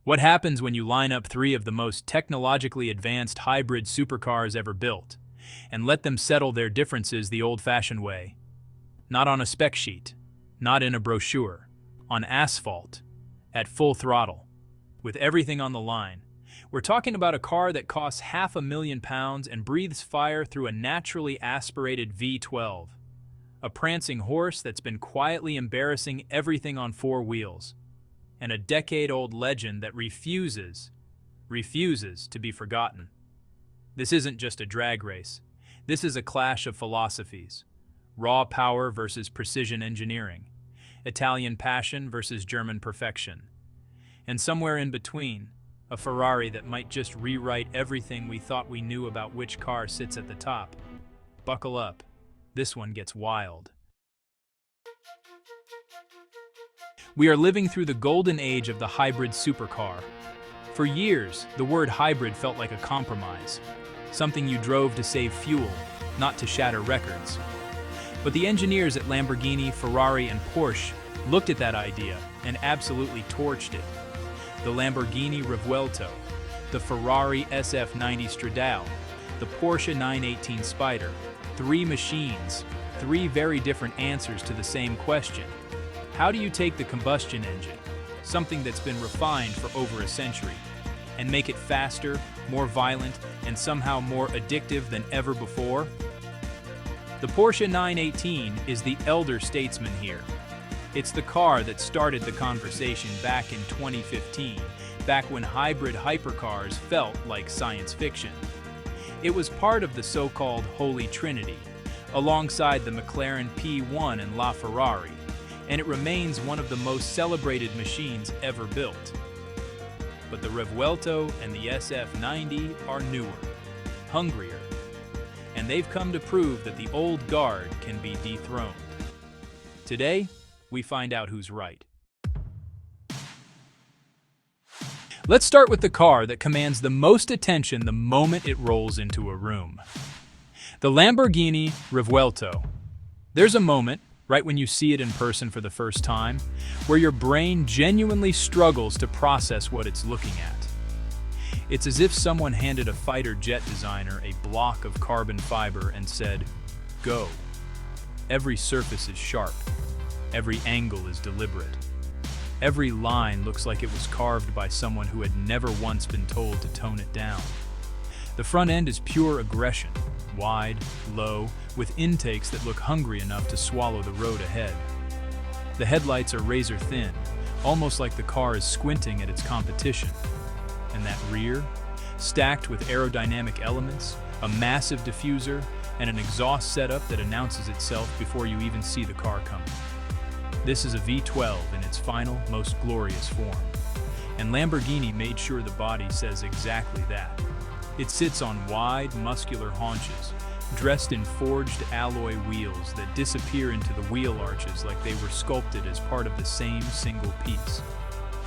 What happens when you line up three of the most technologically advanced hybrid supercars ever built, and let them settle their differences the old-fashioned way? Not on a spec sheet, not in a brochure, on asphalt, at full throttle, with everything on the line. We're talking about a car that costs £500,000 and breathes fire through a naturally aspirated V12. A prancing horse that's been quietly embarrassing everything on four wheels. And a decade-old legend that refuses to be forgotten. This isn't just a drag race. This is a clash of philosophies. Raw power versus precision engineering. Italian passion versus German perfection. And somewhere in between, a Ferrari that might just rewrite everything we thought we knew about which car sits at the top. Buckle up. This one gets wild. We are living through the golden age of the hybrid supercar. For years, the word hybrid felt like a compromise, something you drove to save fuel, not to shatter records. But the engineers at Lamborghini, Ferrari, and Porsche looked at that idea and absolutely torched it. The Lamborghini Revuelto, the Ferrari SF90 Stradale, the Porsche 918 Spyder, three machines, three very different answers to the same question. How do you take the combustion engine, something that's been refined for over a century, and make it faster, more violent, and somehow more addictive than ever before? The Porsche 918 is the elder statesman here. It's the car that started the conversation back in 2015, back when hybrid hypercars felt like science fiction. It was part of the so-called Holy Trinity, alongside the McLaren P1 and LaFerrari, and it remains one of the most celebrated machines ever built. But the Revuelto and the SF90 are newer, hungrier, and they've come to prove that the old guard can be dethroned. Today, we find out who's right. Let's start with the car that commands the most attention the moment it rolls into a room. The Lamborghini Revuelto. There's a moment, right when you see it in person for the first time, where your brain genuinely struggles to process what it's looking at. It's as if someone handed a fighter jet designer a block of carbon fiber and said, "Go." Every surface is sharp. Every angle is deliberate. Every line looks like it was carved by someone who had never once been told to tone it down. The front end is pure aggression, wide, low, with intakes that look hungry enough to swallow the road ahead. The headlights are razor thin, almost like the car is squinting at its competition. And that rear, stacked with aerodynamic elements, a massive diffuser, and an exhaust setup that announces itself before you even see the car coming. This is a V12 in its final, most glorious form. And Lamborghini made sure the body says exactly that. It sits on wide, muscular haunches, dressed in forged alloy wheels that disappear into the wheel arches like they were sculpted as part of the same single piece.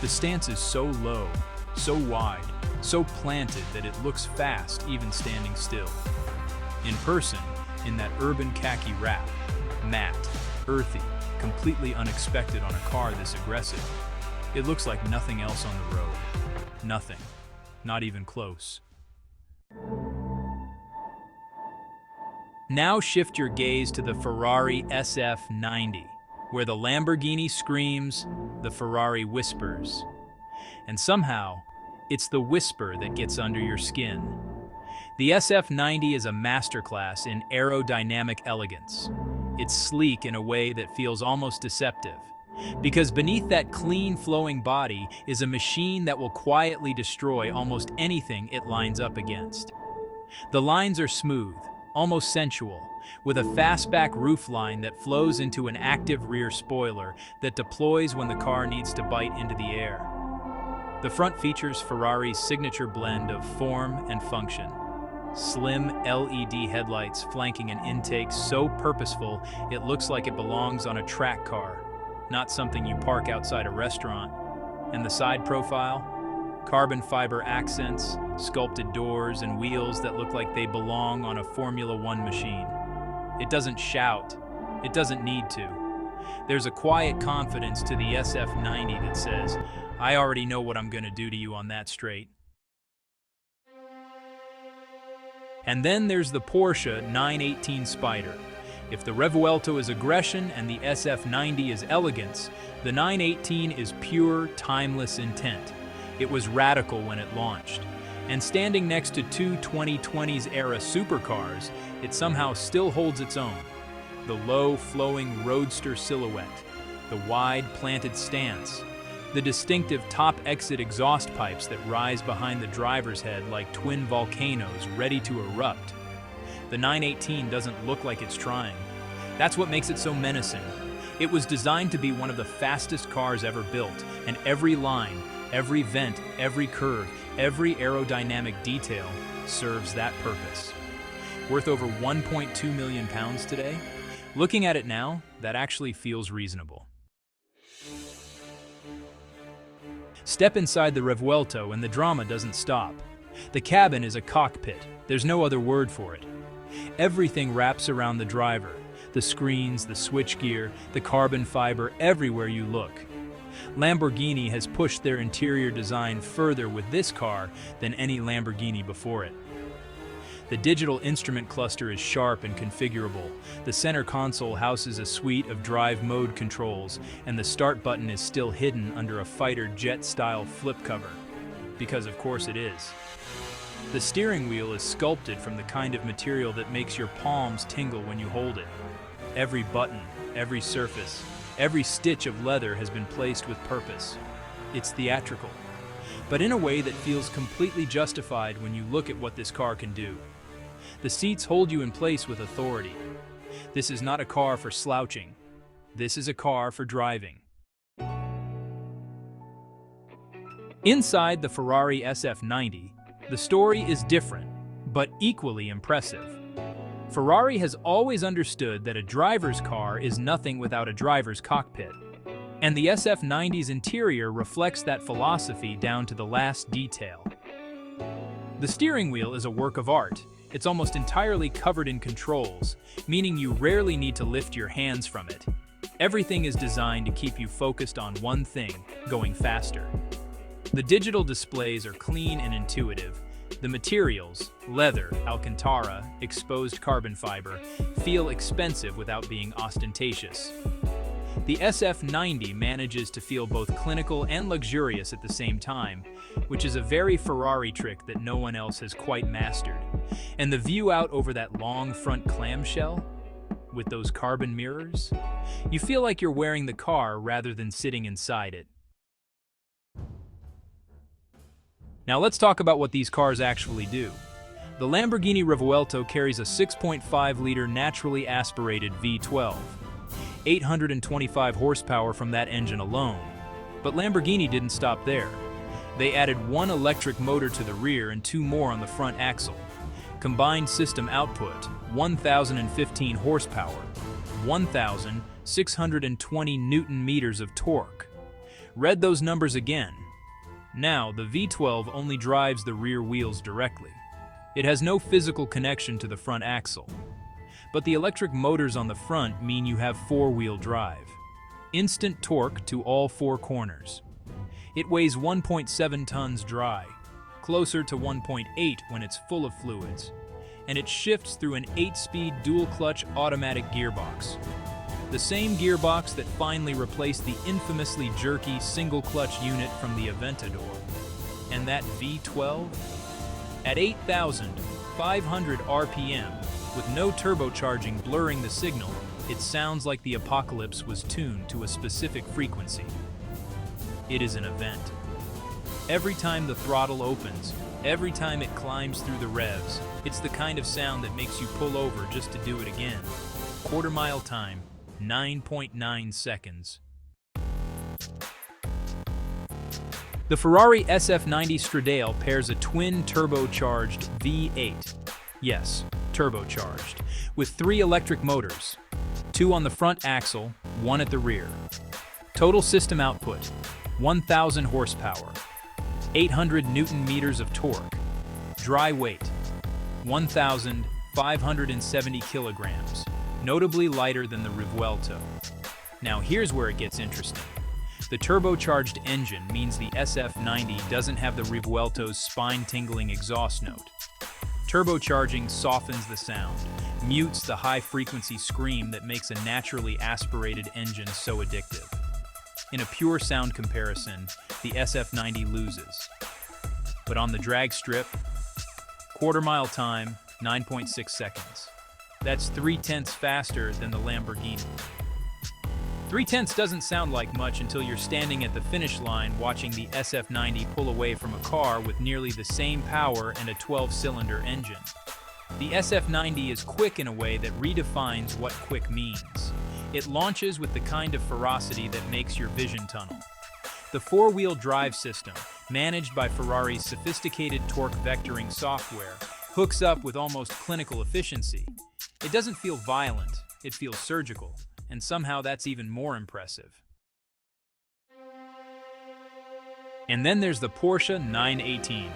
The stance is so low, so wide, so planted that it looks fast even standing still. In person, in that urban khaki wrap, matte, earthy, completely unexpected on a car this aggressive, it looks like nothing else on the road. Nothing. Not even close. Now shift your gaze to the Ferrari SF90, where the Lamborghini screams, the Ferrari whispers. And somehow, it's the whisper that gets under your skin. The SF90 is a masterclass in aerodynamic elegance. It's sleek in a way that feels almost deceptive, because beneath that clean, flowing body is a machine that will quietly destroy almost anything it lines up against. The lines are smooth, almost sensual, with a fastback roofline that flows into an active rear spoiler that deploys when the car needs to bite into the air. The front features Ferrari's signature blend of form and function. Slim LED headlights flanking an intake so purposeful it looks like it belongs on a track car, not something you park outside a restaurant. And the side profile? Carbon fiber accents, sculpted doors, and wheels that look like they belong on a Formula One machine. It doesn't shout. It doesn't need to. There's a quiet confidence to the SF90 that says, I already know what I'm gonna do to you on that straight. And then there's the Porsche 918 Spyder. If the Revuelto is aggression and the SF90 is elegance, the 918 is pure, timeless intent. It was radical when it launched. And standing next to two 2020s era supercars, it somehow still holds its own. The low, flowing roadster silhouette, the wide, planted stance, the distinctive top-exit exhaust pipes that rise behind the driver's head like twin volcanoes ready to erupt. The 918 doesn't look like it's trying. That's what makes it so menacing. It was designed to be one of the fastest cars ever built, and every line, every vent, every curve, every aerodynamic detail serves that purpose. Worth over 1.2 million pounds today? Looking at it now, that actually feels reasonable. Step inside the Revuelto and the drama doesn't stop. The cabin is a cockpit. There's no other word for it. Everything wraps around the driver. The screens, the switchgear, the carbon fiber, everywhere you look. Lamborghini has pushed their interior design further with this car than any Lamborghini before it. The digital instrument cluster is sharp and configurable. The center console houses a suite of drive mode controls, and the start button is still hidden under a fighter jet-style flip cover. Because of course it is. The steering wheel is sculpted from the kind of material that makes your palms tingle when you hold it. Every button, every surface, every stitch of leather has been placed with purpose. It's theatrical, but in a way that feels completely justified when you look at what this car can do. The seats hold you in place with authority. This is not a car for slouching. This is a car for driving. Inside the Ferrari SF90, the story is different, but equally impressive. Ferrari has always understood that a driver's car is nothing without a driver's cockpit. And the SF90's interior reflects that philosophy down to the last detail. The steering wheel is a work of art. It's almost entirely covered in controls, meaning you rarely need to lift your hands from it. Everything is designed to keep you focused on one thing, going faster. The digital displays are clean and intuitive. The materials, leather, Alcantara, exposed carbon fiber, feel expensive without being ostentatious. The SF90 manages to feel both clinical and luxurious at the same time, which is a very Ferrari trick that no one else has quite mastered. And the view out over that long front clamshell, with those carbon mirrors, you feel like you're wearing the car rather than sitting inside it. Now let's talk about what these cars actually do. The Lamborghini Revuelto carries a 6.5-liter naturally aspirated V12. 825 horsepower from that engine alone. But Lamborghini didn't stop there. They added one electric motor to the rear and two more on the front axle. Combined system output, 1,015 horsepower, 1,620 Newton-meters of torque. Read those numbers again. Now, the V12 only drives the rear wheels directly. It has no physical connection to the front axle. But the electric motors on the front mean you have four-wheel drive. Instant torque to all four corners. It weighs 1.7 tons dry, closer to 1.8 when it's full of fluids, and it shifts through an 8-speed dual-clutch automatic gearbox. The same gearbox that finally replaced the infamously jerky single-clutch unit from the Aventador. And that V12? At 8,500 RPM, with no turbocharging blurring the signal, it sounds like the apocalypse was tuned to a specific frequency. It is an event. Every time the throttle opens, every time it climbs through the revs, it's the kind of sound that makes you pull over just to do it again. Quarter-mile time, 9.9 seconds. The Ferrari SF90 Stradale pairs a twin turbocharged V8. Yes, turbocharged, with 3 electric motors, 2 on the front axle, 1 at the rear. Total system output, 1,000 horsepower, 800 Newton-meters of torque. Dry weight, 1,570 kilograms, notably lighter than the Revuelto. Now here's where it gets interesting. The turbocharged engine means the SF90 doesn't have the Revuelto's spine-tingling exhaust note. Turbocharging softens the sound, mutes the high-frequency scream that makes a naturally aspirated engine so addictive. In a pure sound comparison, the SF90 loses. But on the drag strip, quarter-mile time, 9.6 seconds. That's 3/10 faster than the Lamborghini. 3/10 doesn't sound like much until you're standing at the finish line watching the SF90 pull away from a car with nearly the same power and a 12-cylinder engine. The SF90 is quick in a way that redefines what quick means. It launches with the kind of ferocity that makes your vision tunnel. The four-wheel drive system, managed by Ferrari's sophisticated torque vectoring software, hooks up with almost clinical efficiency. It doesn't feel violent, it feels surgical. And somehow that's even more impressive. And then there's the Porsche 918,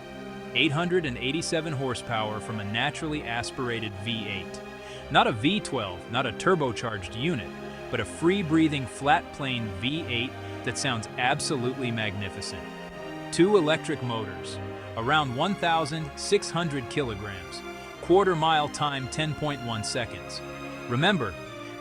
887 horsepower from a naturally aspirated V8. Not a V12, not a turbocharged unit, but a free-breathing flat-plane V8 that sounds absolutely magnificent. 2 electric motors, around 1,600 kilograms, quarter-mile time 10.1 seconds. Remember,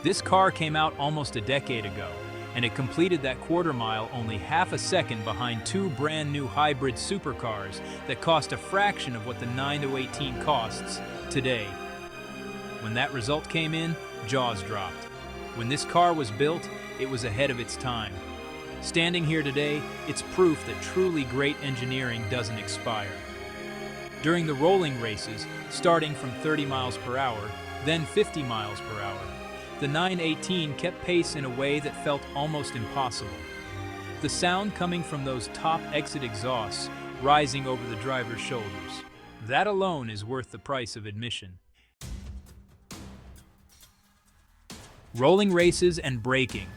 this car came out almost a decade ago, and it completed that quarter mile only half a second behind 2 brand new hybrid supercars that cost a fraction of what the 918 costs today. When that result came in, jaws dropped. When this car was built, it was ahead of its time. Standing here today, it's proof that truly great engineering doesn't expire. During the rolling races, starting from 30 miles per hour, then 50 miles per hour, the 918 kept pace in a way that felt almost impossible. The sound coming from those top exit exhausts rising over the driver's shoulders. That alone is worth the price of admission. Rolling races and braking.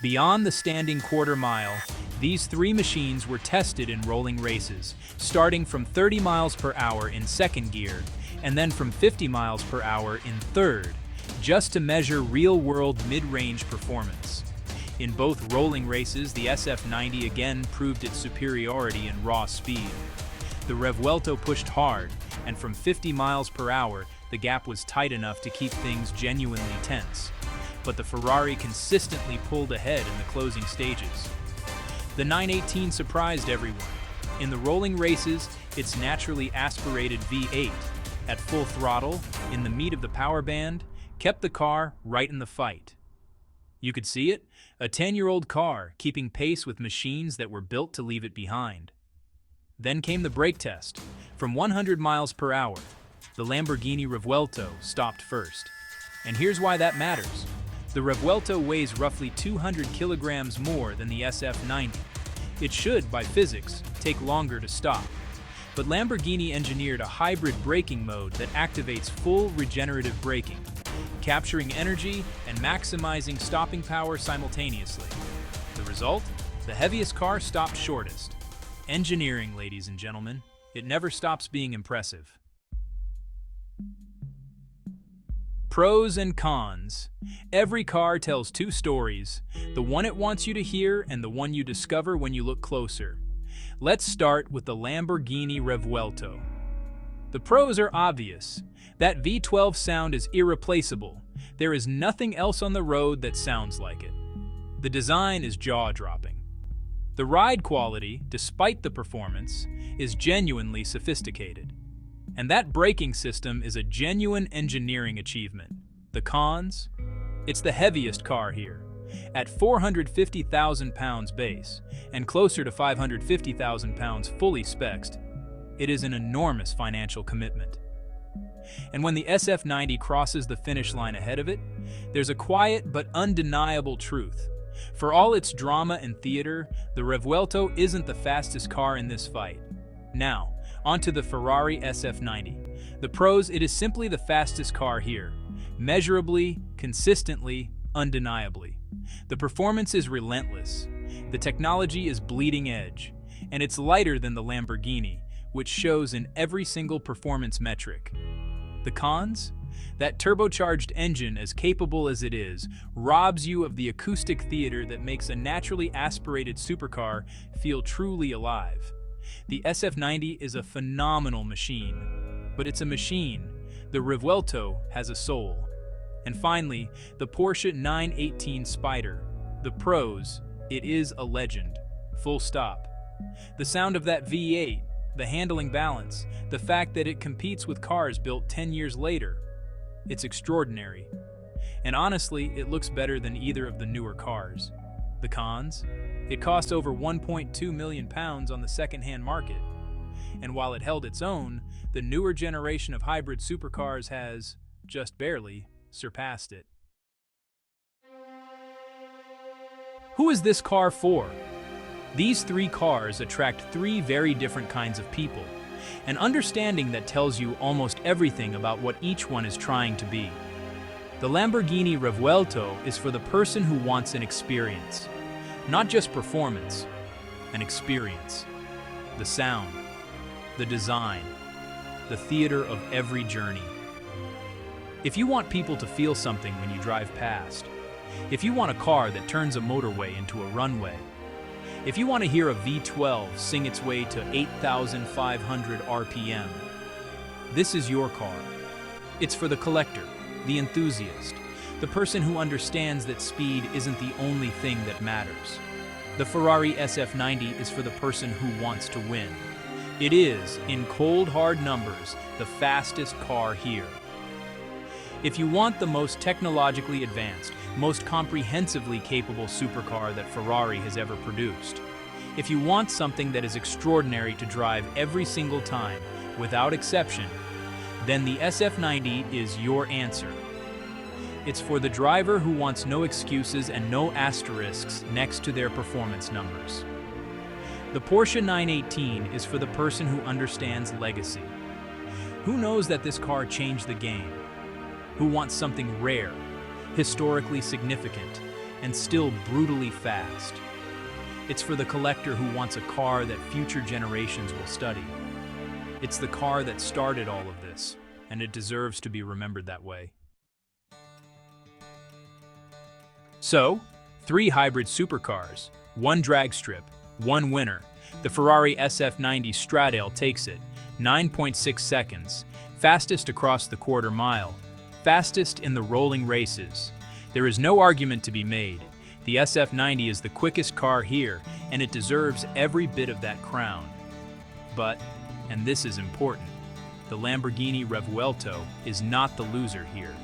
Beyond the standing quarter mile, these 3 machines were tested in rolling races, starting from 30 miles per hour in second gear, and then from 50 miles per hour in third, just to measure real-world mid-range performance. In both rolling races, the SF90 again proved its superiority in raw speed. The Revuelto pushed hard, and from 50 miles per hour, the gap was tight enough to keep things genuinely tense. But the Ferrari consistently pulled ahead in the closing stages. The 918 surprised everyone. In the rolling races, its naturally aspirated V8, at full throttle, in the meat of the power band, kept the car right in the fight. You could see it, a 10-year-old car keeping pace with machines that were built to leave it behind. Then came the brake test. From 100 miles per hour, the Lamborghini Revuelto stopped first. And here's why that matters. The Revuelto weighs roughly 200 kilograms more than the SF90. It should, by physics, take longer to stop. But Lamborghini engineered a hybrid braking mode that activates full regenerative braking, capturing energy and maximizing stopping power simultaneously. The result? The heaviest car stopped shortest. Engineering, ladies and gentlemen. It never stops being impressive. Pros and cons. Every car tells 2 stories, the one it wants you to hear and the one you discover when you look closer. Let's start with the Lamborghini Revuelto. The pros are obvious. That V12 sound is irreplaceable. There is nothing else on the road that sounds like it. The design is jaw-dropping. The ride quality, despite the performance, is genuinely sophisticated. And that braking system is a genuine engineering achievement. The cons? It's the heaviest car here. At 450,000 pounds base, and closer to 550,000 pounds fully spec'd, it is an enormous financial commitment. And when the SF90 crosses the finish line ahead of it, there's a quiet but undeniable truth. For all its drama and theater, the Revuelto isn't the fastest car in this fight. Now, onto the Ferrari SF90. The pros: it is simply the fastest car here. Measurably, consistently, undeniably. The performance is relentless. The technology is bleeding edge. And it's lighter than the Lamborghini, which shows in every single performance metric. The cons? That turbocharged engine, as capable as it is, robs you of the acoustic theater that makes a naturally aspirated supercar feel truly alive. The SF90 is a phenomenal machine, but it's a machine. The Revuelto has a soul. And finally, the Porsche 918 Spyder. The pros: it is a legend. Full stop. The sound of that V8, the handling balance, the fact that it competes with cars built 10 years later. It's extraordinary. And honestly, it looks better than either of the newer cars. The cons? It costs over £1.2 million on the second-hand market. And while it held its own, the newer generation of hybrid supercars has, just barely, surpassed it. Who is this car for? These three cars attract three very different kinds of people, an understanding that tells you almost everything about what each one is trying to be. The Lamborghini Revuelto is for the person who wants an experience. Not just performance, an experience. The sound, the design, the theater of every journey. If you want people to feel something when you drive past, if you want a car that turns a motorway into a runway, if you want to hear a V12 sing its way to 8,500 RPM, this is your car. It's for the collector, the enthusiast, the person who understands that speed isn't the only thing that matters. The Ferrari SF90 is for the person who wants to win. It is, in cold hard numbers, the fastest car here. If you want the most technologically advanced, most comprehensively capable supercar that Ferrari has ever produced, if you want something that is extraordinary to drive every single time, without exception, then the SF90 is your answer. It's for the driver who wants no excuses and no asterisks next to their performance numbers. The Porsche 918 is for the person who understands legacy. Who knows that this car changed the game? Who wants something rare, historically significant, and still brutally fast? It's for the collector who wants a car that future generations will study. It's the car that started all of this, and it deserves to be remembered that way. So, 3 hybrid supercars, 1 drag strip, 1 winner. The Ferrari SF90 Stradale takes it, 9.6 seconds, fastest across the quarter mile, fastest in the rolling races. There is no argument to be made. The SF90 is the quickest car here, and it deserves every bit of that crown. But, and this is important, the Lamborghini Revuelto is not the loser here.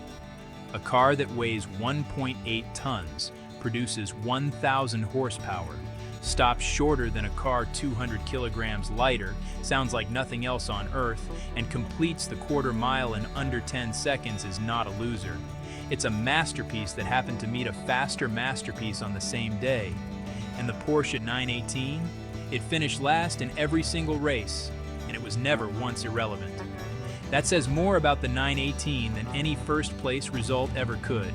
A car that weighs 1.8 tons, produces 1,000 horsepower, stops shorter than a car 200 kilograms lighter, sounds like nothing else on Earth, and completes the quarter mile in under 10 seconds is not a loser. It's a masterpiece that happened to meet a faster masterpiece on the same day. And the Porsche 918? It finished last in every single race, and it was never once irrelevant. That says more about the 918 than any first-place result ever could.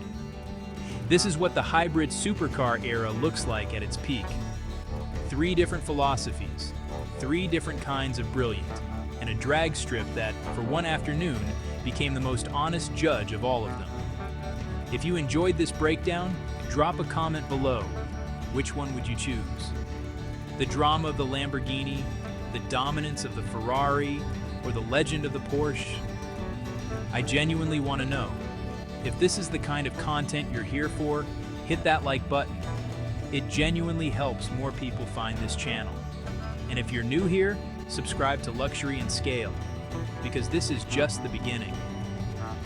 This is what the hybrid supercar era looks like at its peak. 3 different philosophies, 3 different kinds of brilliant, and a drag strip that, for one afternoon, became the most honest judge of all of them. If you enjoyed this breakdown, drop a comment below. Which one would you choose? The drama of the Lamborghini, the dominance of the Ferrari, or the legend of the Porsche? I genuinely want to know. If this is the kind of content you're here for, hit that like button. It genuinely helps more people find this channel. And if you're new here, subscribe to Luxury and Scale, because this is just the beginning.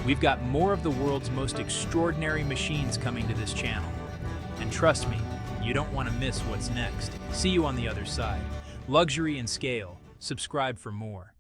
We've got more of the world's most extraordinary machines coming to this channel. And trust me, you don't want to miss what's next. See you on the other side. Luxury and Scale. Subscribe for more.